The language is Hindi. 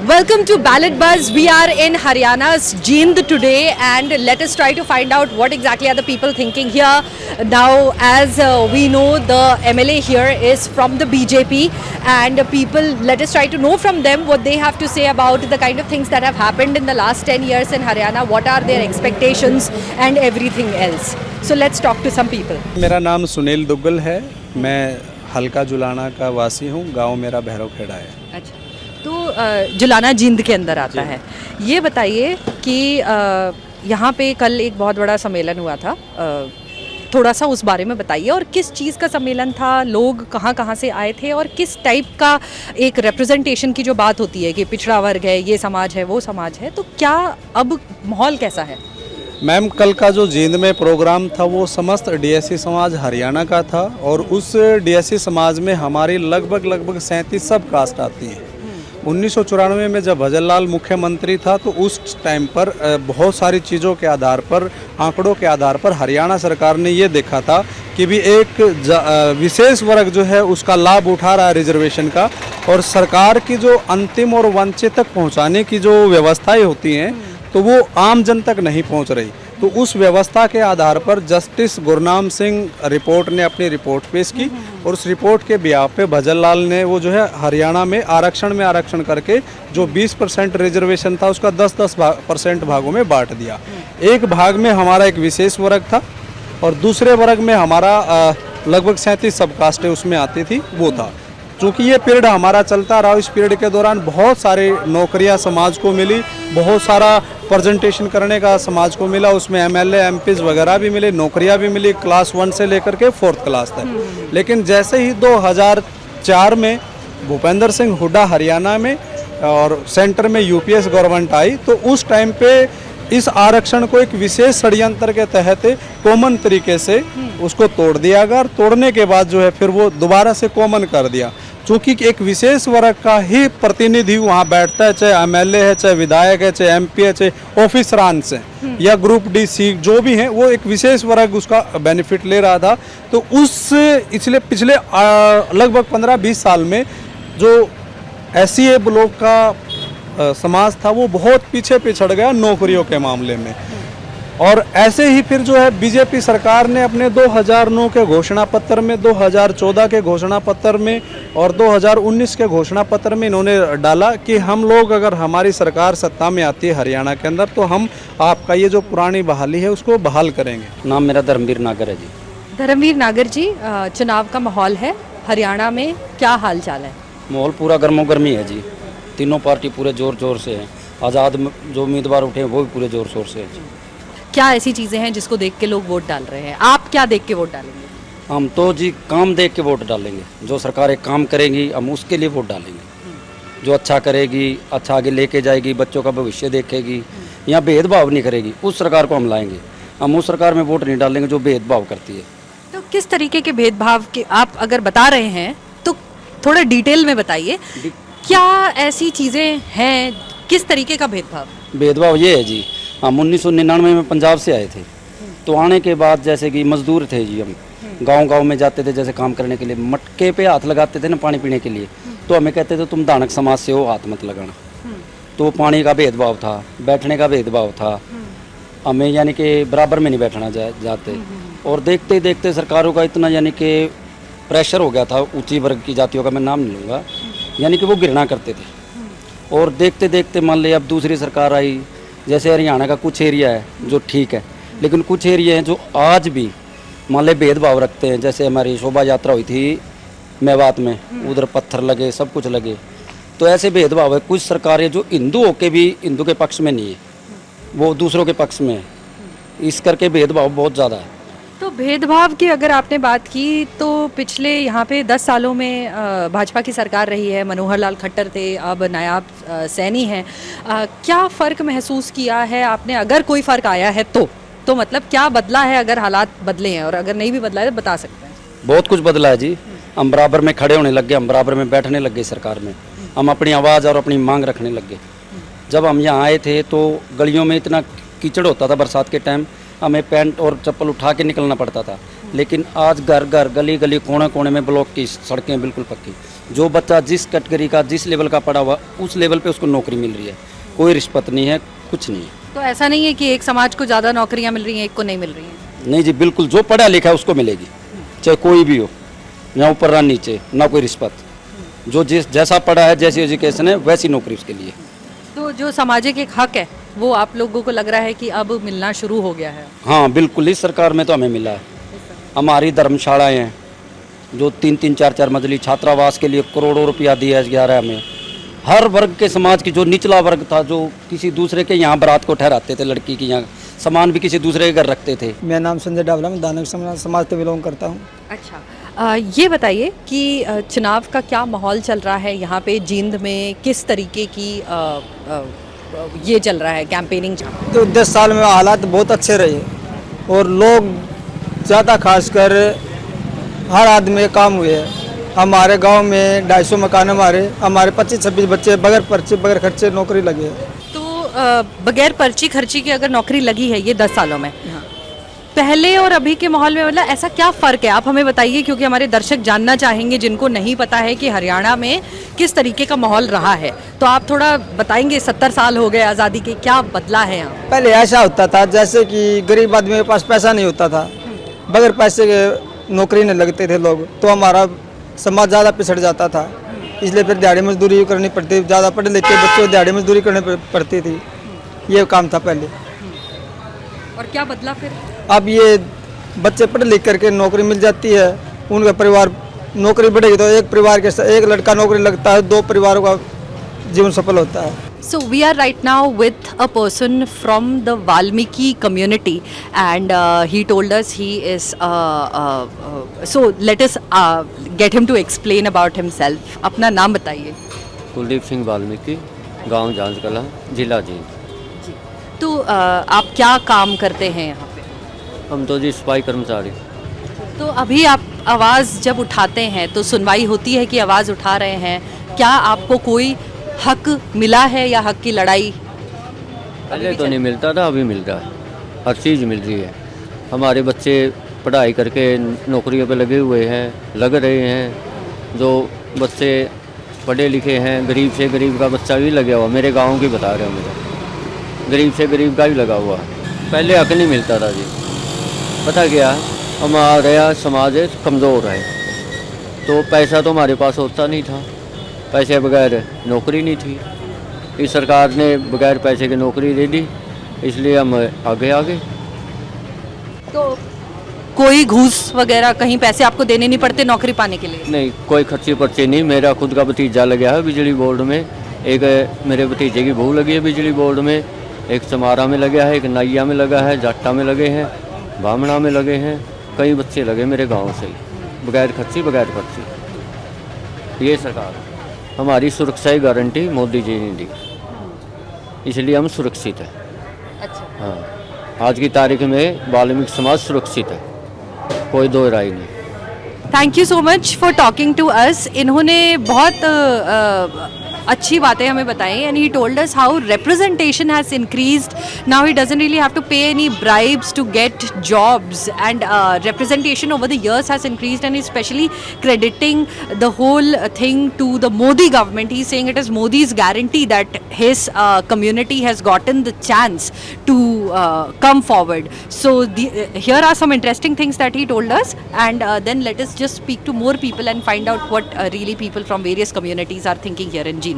Welcome to Ballot Buzz. We are in Haryana's Jind today, and let us try to find out what exactly are the people thinking here. Now, as we know, the MLA here is from the BJP, and let us try to know from them what they have to say about the kind of things that have happened in the last 10 years in Haryana, what are their expectations and everything else. So let's talk to some people. मेरा नाम सुनील दुग्गल है, मैं हल्का जुलाना का वासी हूँ, गांव मेरा भैरवखेड़ा है। अच्छा, तो जुलाना जींद के अंदर आता है। ये बताइए कि यहाँ पे कल एक बहुत बड़ा सम्मेलन हुआ था, थोड़ा सा उस बारे में बताइए, और किस चीज़ का सम्मेलन था, लोग कहाँ कहाँ से आए थे, और किस टाइप का एक रिप्रेजेंटेशन की जो बात होती है कि पिछड़ा वर्ग है, ये समाज है, वो समाज है, तो क्या अब माहौल कैसा है? मैम, कल का जो जींद में प्रोग्राम था वो समस्त डीएससी समाज हरियाणा का था, और उस डीएससी समाज में हमारी लगभग 37 सब कास्ट आती हैं। 1994 में जब भजनलाल मुख्यमंत्री था तो उस टाइम पर बहुत सारी चीज़ों के आधार पर, आंकड़ों के आधार पर हरियाणा सरकार ने ये देखा था कि भी एक विशेष वर्ग जो है उसका लाभ उठा रहा है रिजर्वेशन का, और सरकार की जो अंतिम और वंचित तक पहुंचाने की जो व्यवस्थाएं होती हैं तो वो आम जन तक नहीं पहुंच रही। तो उस व्यवस्था के आधार पर जस्टिस गुरनाम सिंह रिपोर्ट ने अपनी रिपोर्ट पेश की, और उस रिपोर्ट के बिहाफ पे भजनलाल ने वो जो है हरियाणा में आरक्षण करके जो 20% रिजर्वेशन था उसका 10% भागों में बांट दिया। एक भाग में हमारा एक विशेष वर्ग था और दूसरे वर्ग में हमारा लगभग 37 सब कास्टें उसमें आती थी, वो था। चूँकि ये पीरियड हमारा चलता रहा, इस पीरियड के दौरान बहुत सारे नौकरियां समाज को मिली, बहुत सारा प्रेजेंटेशन करने का समाज को मिला, उसमें एमएलए एमपीज वगैरह भी मिले, नौकरियां भी मिली, क्लास 1 से लेकर के 4th क्लास तक। लेकिन जैसे ही 2004 में भूपेंद्र सिंह हुड्डा हरियाणा में और सेंटर में यूपीएस गवर्नमेंट आई, तो उस टाइम पे इस आरक्षण को एक विशेष षड्यंत्र के तहत कॉमन तरीके से उसको तोड़ दिया गया, और तोड़ने के बाद जो है फिर वो दोबारा से कॉमन कर दिया। चूँकि एक विशेष वर्ग का ही प्रतिनिधि वहाँ बैठता है, चाहे एमएलए है, चाहे विधायक है, चाहे एमपी है, चाहे ऑफिसरांस है या ग्रुप डी सी जो भी हैं, वो एक विशेष वर्ग उसका बेनिफिट ले रहा था। तो इसलिए पिछले लगभग 15-20 साल में जो एससी ब्लॉक का समाज था वो बहुत पीछे पिछड़ गया नौकरियों के मामले में। और ऐसे ही फिर जो है बीजेपी सरकार ने अपने 2009 के घोषणा पत्र में, 2014 के घोषणा पत्र में और 2019 के घोषणा पत्र में इन्होंने डाला कि हम लोग, अगर हमारी सरकार सत्ता में आती है हरियाणा के अंदर, तो हम आपका ये जो पुरानी बहाली है उसको बहाल करेंगे। नाम मेरा धर्मवीर नागर है जी। धर्मवीर नागर जी, चुनाव का माहौल है हरियाणा में, क्या हाल चाल है? माहौल पूरा गर्मोगर्मी है जी, तीनों पार्टी पूरे जोर से हैं, आज़ाद जो उम्मीदवार उठे हैं वो भी पूरे जोर शोर से है जी। क्या ऐसी चीज़ें हैं जिसको देख के लोग वोट डाल रहे हैं? आप क्या देख के वोट डालेंगे? हम तो जी काम देख के वोट डालेंगे, जो सरकार एक काम करेगी हम उसके लिए वोट डालेंगे। जो अच्छा करेगी, अच्छा आगे लेके जाएगी, बच्चों का भविष्य देखेगी, यहाँ भेदभाव नहीं करेगी, उस सरकार को हम लाएंगे। हम उस सरकार में वोट नहीं डालेंगे जो भेदभाव करती है। तो किस तरीके के भेदभाव के आप अगर बता रहे हैं तो थोड़ा डिटेल में बताइए, क्या ऐसी चीज़ें हैं, किस तरीके का भेदभाव? भेदभाव ये है जी, हम 1999 में पंजाब से आए थे, तो आने के बाद जैसे कि मजदूर थे जी, हम गांव में जाते थे, जैसे काम करने के लिए मटके पे हाथ लगाते थे ना पानी पीने के लिए, तो हमें कहते थे तुम दानक समाज से हो, हाथ मत लगाना। तो पानी का भेदभाव था, बैठने का भेदभाव था, हमें यानी कि बराबर में नहीं बैठना जाते। और देखते देखते सरकारों का इतना यानी कि प्रेशर हो गया था, ऊँची वर्ग की जातियों का मैं नाम नहीं लूँगा, यानी कि वो घृणा करते थे। और देखते देखते मान लिया अब दूसरी सरकार आई, जैसे हरियाणा का कुछ एरिया है जो ठीक है, लेकिन कुछ एरिया हैं जो आज भी मान ले भेदभाव रखते हैं। जैसे हमारी शोभा यात्रा हुई थी मेवात में, उधर पत्थर लगे, सब कुछ लगे, तो ऐसे भेदभाव है। कुछ सरकारें जो हिंदू होके भी हिंदू के पक्ष में नहीं है, वो दूसरों के पक्ष में है, इस करके भेदभाव बहुत ज़्यादा है। तो भेदभाव की अगर आपने बात की तो पिछले यहाँ पे 10 सालों में भाजपा की सरकार रही है, मनोहर लाल खट्टर थे, अब नायाब सैनी हैं। क्या फ़र्क महसूस किया है आपने, अगर कोई फ़र्क आया है तो मतलब क्या बदला है, अगर हालात बदले हैं, और अगर नहीं भी बदला है तो बता सकते हैं? बहुत कुछ बदला है जी, हम बराबर में खड़े होने लग गए, हम बराबर में बैठने लग गए सरकार में, हम अपनी आवाज़ और अपनी मांग रखने लग गए। जब हम यहाँ आए थे तो गलियों में इतना कीचड़ होता था बरसात के टाइम, हमें पैंट और चप्पल उठा के निकलना पड़ता था, लेकिन आज घर घर गली गली कोने कोने में ब्लॉक की सड़कें बिल्कुल पक्की, जो बच्चा जिस कैटेगरी का जिस लेवल का पढ़ा हुआ उस लेवल पे उसको नौकरी मिल रही है, कोई रिश्वत नहीं है, कुछ नहीं है। तो ऐसा नहीं है कि एक समाज को ज़्यादा नौकरियां मिल रही हैं, एक को नहीं मिल रही हैं? नहीं जी, बिल्कुल जो पढ़ा लिखा है उसको मिलेगी, चाहे कोई भी हो, ना ऊपर ना नीचे, ना कोई रिश्वत। जो जैसा पढ़ा है, जैसी एजुकेशन है, वैसी नौकरी उसके लिए। तो जो सामाजिक एक हक है वो आप लोगों को लग रहा है कि अब मिलना शुरू हो गया है? हाँ बिल्कुल, इस सरकार में तो हमें मिला है। हमारी धर्मशालाएँ हैं जो 3-3, 4-4 मंजिली छात्रावास के लिए करोड़ों रुपया दिया जा रहा है हमें। हर वर्ग के समाज की, जो निचला वर्ग था, जो किसी दूसरे के यहाँ बारात को ठहराते थे, लड़की की यहाँ सामान भी किसी दूसरे के घर रखते थे। मेरा नाम संजय डावला, मैं दानव समाज से बिलोंग करता हूँ। अच्छा, ये बताइए कि चुनाव का क्या माहौल चल रहा है यहाँ पे जींद में, किस तरीके की ये चल रहा है कैंपेनिंग? तो 10 साल में हालात बहुत अच्छे रहे और लोग ज़्यादा खासकर हर आदमी के काम हुए हैं। हमारे गांव में 250 मकान हमारे 25-26 बच्चे बगैर पर्चे बगैर खर्चे नौकरी लगे हैं। तो बगैर पर्ची खर्ची की अगर नौकरी लगी है ये 10 सालों में, पहले और अभी के माहौल में मतलब ऐसा क्या फ़र्क है, आप हमें बताइए, क्योंकि हमारे दर्शक जानना चाहेंगे जिनको नहीं पता है कि हरियाणा में किस तरीके का माहौल रहा है। तो आप थोड़ा बताएंगे, 70 साल हो गए आज़ादी के, क्या बदला है यहाँ? पहले ऐसा होता था जैसे कि गरीब आदमी के पास पैसा नहीं होता था, बगैर पैसे के नौकरी नहीं लगते थे लोग, तो हमारा समाज ज़्यादा पिछड़ जाता था। इसलिए फिर दिहाड़ी मजदूरी करनी पड़ती, ज़्यादा पढ़े लिखे बच्चों को दिहाड़ी मजदूरी करनी पड़ती थी। ये काम था पहले। और क्या बदला फिर? अब ये बच्चे पढ़ लिख करके नौकरी मिल जाती है, उनका परिवार नौकरी बढ़ेगी तो एक परिवार के एक लड़का नौकरी लगता है, 2 परिवारों का जीवन सफल होता है। So we are right now with a person from the Valmiki community, and he told us he is. So let us get him to explain about himself. अपना नाम बताइए। कुलदीप सिंह वाल्मीकि, गांव जांच कला, जिला जींद। तो आप क्या काम करते हैं यहाँ पे? हम तो जी सफाई कर्मचारी। तो अभी आप आवाज़ जब उठाते हैं तो सुनवाई होती है कि आवाज़ उठा रहे हैं, क्या आपको कोई हक मिला है या हक की लड़ाई? पहले तो नहीं मिलता था, अभी मिल रहा है, हर चीज़ मिल रही है। हमारे बच्चे पढ़ाई करके नौकरियों पे लगे हुए हैं, लग रहे हैं। जो बच्चे पढ़े लिखे हैं, गरीब से गरीब का बच्चा भी लगा हुआ, मेरे गांव की बता रहे हो, मुझे गरीब से गरीब का भी लगा हुआ। पहले हक नहीं मिलता था जी। पता क्या, हमारा समाज कमज़ोर है, तो पैसा तो हमारे पास होता नहीं था, पैसे बगैर नौकरी नहीं थी। इस सरकार ने बगैर पैसे की नौकरी दे दी, इसलिए हम आगे आ गए। तो कोई घूस वगैरह कहीं पैसे आपको देने नहीं पड़ते नौकरी पाने के लिए? नहीं, कोई खर्चे पर्चे नहीं। मेरा खुद का भतीजा लगा है बिजली बोर्ड में, एक मेरे भतीजे की बहू लगी है बिजली बोर्ड में, एक चमारा में लगा है, एक नाइया में लगा है, जाट्टा में लगे हैं, बामणा में लगे हैं। कई बच्चे लगे मेरे गांव से ही, बगैर खर्ची बगैर पर्ची। ये सरकार हमारी सुरक्षा की गारंटी मोदी जी ने दी, इसलिए हम सुरक्षित हैं। अच्छा। हाँ, आज की तारीख में वाल्मीकि समाज सुरक्षित है, कोई दो राय नहीं। Thank you so much for talking to us. इन्होंने बहुत अच्छी बातें हमें बताई, and he told us how representation has increased. Now he doesn't really have to pay any bribes to get jobs, and representation over the years has increased, and he's especially crediting the whole thing to the Modi government. He's saying it is Modi's guarantee that his community has gotten the chance to come forward. So here are some interesting things that he told us, and then let us just speak to more people and find out what really people from various communities are thinking here in Jeend.